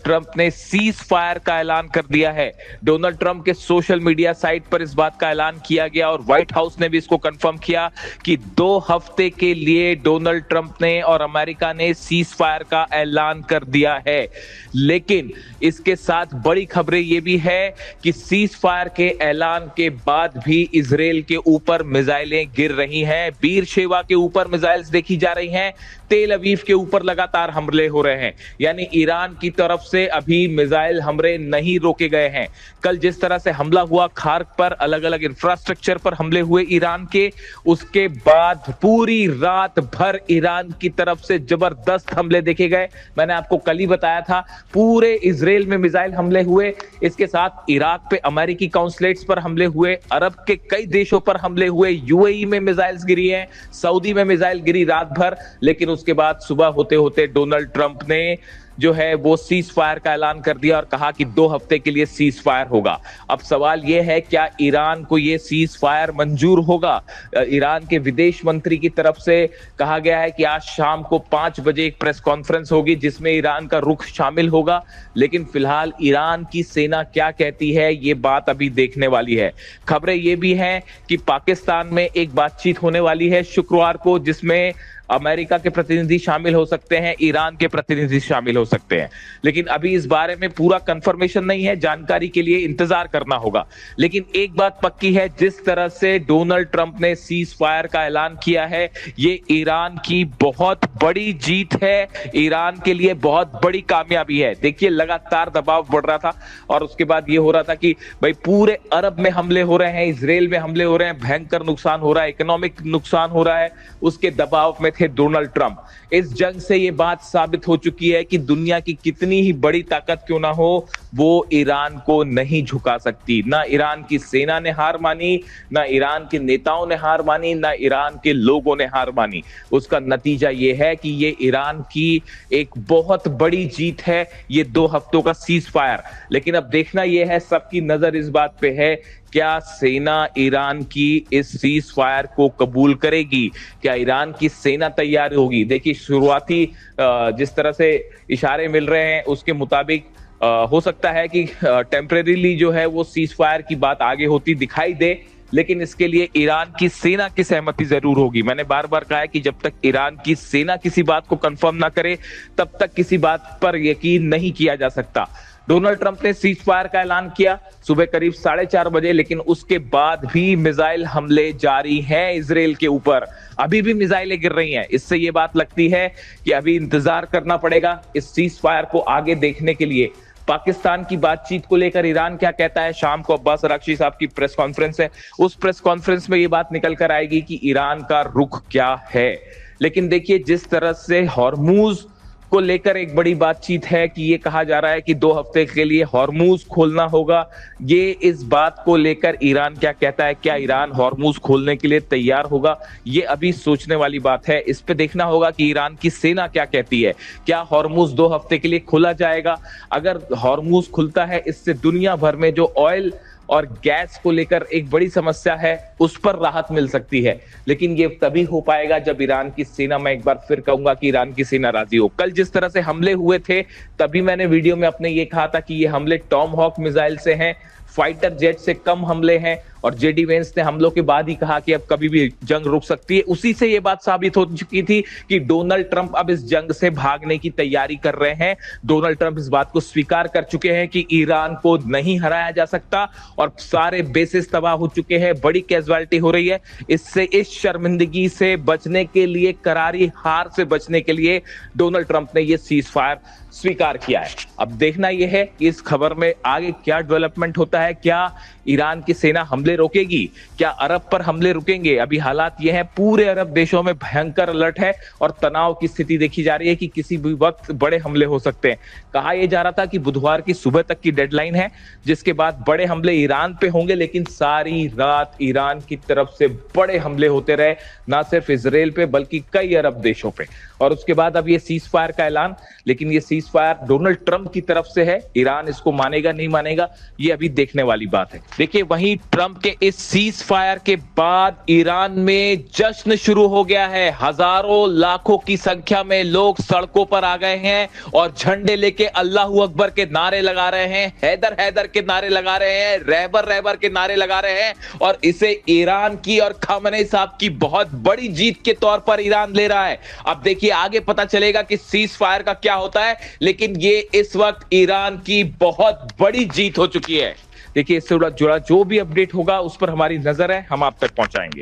Trump ने cease fire का ऐलान कर दिया है। डोनाल्ड ट्रंप के सोशल मीडिया साइट पर इस बात का ऐलान किया गया और व्हाइट हाउस ने भी इसको कंफर्म किया कि 2 हफ्ते के लिए डोनाल्ड ट्रंप ने और अमेरिका ने सीज फायर का ऐलान कर दिया है। लेकिन इसके साथ बड़ी खबरें यह भी है कि सीज फायर के ऐलान के बाद भी इजराइल के ऊपर मिसाइलें गिर रही हैं, बीर शेवा के ऊपर मिसाइल्स देखी जा रही हैं, तेल अवीव के ऊपर लगातार हमले हो रहे हैं। यानी ईरान की तरफ से अभी मिसाइल हमले नहीं रोके गए हैं। कल जिस तरह से हमला हुआ खार्क पर, अलग अलग इंफ्रास्ट्रक्चर पर हमले हुए ईरान के, उसके बाद पूरी रात भर ईरान की तरफ से जबरदस्त हमले देखे गए। मैंने आपको कल ही बताया था, पूरे इजराइल में मिसाइल हमले हुए। इसके साथ इराक पे अमेरिकी काउंसलेट्स पर हमले हुए, अरब के कई देशों पर हमले हुए, यूएई में मिसाइल्स गिरी हैं, सऊदी में मिसाइल गिरी रात भर। लेकिन उसके बाद सुबह होते होते डोनाल्ड ट्रंप ने जो है वो सीज फायर का ऐलान कर दिया और कहा कि 2 हफ्ते के लिए सीज फायर होगा। अब सवाल यह है, क्या ईरान को यह सीज फायर मंजूर होगा? ईरान के विदेश मंत्री की तरफ से कहा गया है कि आज शाम को 5 बजे एक प्रेस कॉन्फ्रेंस होगी जिसमें ईरान का रुख शामिल होगा। लेकिन फिलहाल ईरान की सेना क्या कहती है, ये बात अभी देखने वाली है। खबरें ये भी हैं कि पाकिस्तान में एक बातचीत होने वाली है शुक्रवार को, जिसमें अमेरिका के प्रतिनिधि शामिल हो सकते हैं, ईरान के प्रतिनिधि शामिल हो सकते हैं। लेकिन अभी इस बारे में पूरा कंफर्मेशन नहीं है, जानकारी के लिए इंतजार करना होगा। लेकिन एक बात पक्की है, जिस तरह से डोनाल्ड ट्रंप ने सीज फायर का ऐलान किया है, ये ईरान की बहुत बड़ी जीत है, ईरान के लिए बहुत बड़ी कामयाबी है। देखिए लगातार दबाव बढ़ रहा था और उसके बाद ये हो रहा था कि भाई पूरे अरब में हमले हो रहे हैं, इजराइल में हमले हो रहे हैं, भयंकर नुकसान हो रहा है, इकोनॉमिक नुकसान हो रहा है, उसके दबाव में थे डोनाल्ड ट्रंप। इस जंग से यह बात साबित हो चुकी है कि दुनिया की कितनी ही बड़ी ताकत क्यों ना हो, वो ईरान को नहीं झुका सकती। ना ईरान की सेना ने हार मानी, ना ईरान के नेताओं ने हार मानी, ना ईरान के लोगों ने हार मानी। उसका नतीजा यह है कि ये ईरान की एक बहुत बड़ी जीत है, ये 2 हफ्तों का सीज फायर। लेकिन अब देखना यह है, सबकी नजर इस बात पे है, क्या सेना ईरान की इस सीज फायर को कबूल करेगी? क्या ईरान की सेना तैयार होगी? देखिए शुरुआती जिस तरह से इशारे मिल रहे हैं उसके मुताबिक हो सकता है कि टेम्परेरीली जो है वो सीज फायर की बात आगे होती दिखाई दे, लेकिन इसके लिए ईरान की सेना की सहमति जरूर होगी। मैंने बार बार कहा है कि जब तक ईरान की सेना किसी बात को कंफर्म ना करे तब तक किसी बात पर यकीन नहीं किया जा सकता। डोनाल्ड ट्रंप ने सीज फायर का ऐलान किया सुबह करीब 4:30 बजे, लेकिन उसके बाद भी मिसाइल हमले जारी हैं इजराइल के ऊपर। अभी भी मिसाइलें गिर रही हैं। इससे ये बात लगती है कि अभी इंतजार करना पड़ेगा इस सीज फायर को आगे देखने के लिए। पाकिस्तान की बातचीत को लेकर ईरान क्या कहता है? शाम को अब्बास अरागची साहब की प्रेस कॉन्फ्रेंस है, उस प्रेस कॉन्फ्रेंस में ये बात निकल कर आएगी कि ईरान का रुख क्या है। लेकिन देखिए जिस तरह से हॉर्मूज को लेकर एक बड़ी बातचीत है कि ये कहा जा रहा है कि 2 हफ्ते के लिए हॉर्मूज खोलना होगा। ये इस बात को लेकर ईरान क्या कहता है, क्या ईरान हॉर्मूज खोलने के लिए तैयार होगा? ये अभी सोचने वाली बात है। इस पे देखना होगा कि ईरान की सेना क्या कहती है। क्या हॉर्मूज 2 हफ्ते के लिए खोला जाएगा? अगर हॉर्मूज खुलता है, इससे दुनिया भर में जो ऑयल और गैस को लेकर एक बड़ी समस्या है उस पर राहत मिल सकती है। लेकिन ये तभी हो पाएगा जब ईरान की सेना, मैं एक बार फिर कहूंगा कि ईरान की सेना राजी हो। कल जिस तरह से हमले हुए थे तभी मैंने वीडियो में अपने ये कहा था कि ये हमले टॉम हॉक मिसाइल से हैं, फाइटर जेट से कम हमले हैं। और जेडी वेंस ने हमलों के बाद ही कहा कि अब कभी भी जंग रुक सकती है। उसी से यह बात साबित हो चुकी थी कि डोनाल्ड ट्रंप अब इस जंग से भागने की तैयारी कर रहे हैं। डोनाल्ड ट्रंप इस बात को स्वीकार कर चुके हैं कि ईरान को नहीं हराया जा सकता और सारे बेसिस तबाह हो चुके हैं, बड़ी कैजुअलिटी हो रही है। इससे, इस शर्मिंदगी से बचने के लिए, करारी हार से बचने के लिए डोनाल्ड ट्रंप ने यह सीज फायर स्वीकार किया है। अब देखना यह है कि इस खबर में आगे क्या डेवलपमेंट होता है। क्या ईरान की सेना हमले रोकेगी? क्या अरब पर हमले रुकेंगे? अभी हालात यह है, पूरे अरब देशों में भयंकर अलर्ट है और तनाव की स्थिति देखी जा रही है कि किसी भी वक्त बड़े हमले हो सकते हैं। कहा यह जा रहा था कि बुधवार की सुबह तक की डेडलाइन है, जिसके बाद बड़े हमले ईरान पे होंगे। लेकिन सारी रात ईरान की तरफ से बड़े हमले होते रहे, ना सिर्फ इजराइल पे बल्कि कई अरब देशों पे। और उसके बाद अब ये सीज फायर का ऐलान, लेकिन ये cease fire Donald Trump Trump की तरफ से है। ईरान इसको मानेगा नहीं मानेगा ये अभी देखने वाली बात है। देखिए वहीं ट्रंप के इस सीज फायर के बाद ईरान में जश्न शुरू हो गया है। हजारों लाखों की संख्या में लोग सड़कों पर आ गए हैं और झंडे लेके अल्लाहू अकबर के नारे लगा रहे हैं, हैदर हैदर के नारे लगा रहे हैं, रहबर रहबर के नारे लगा रहे हैं और इसे ईरान की और खामेनेई साहब की बहुत बड़ी जीत के तौर पर ईरान ले रहा है। अब देखिए आगे पता चलेगा कि सीज फायर का क्या होता है, लेकिन ये इस वक्त ईरान की बहुत बड़ी जीत हो चुकी है। देखिए इससे जुड़ा जो भी अपडेट होगा उस पर हमारी नजर है, हम आप तक पहुंचाएंगे।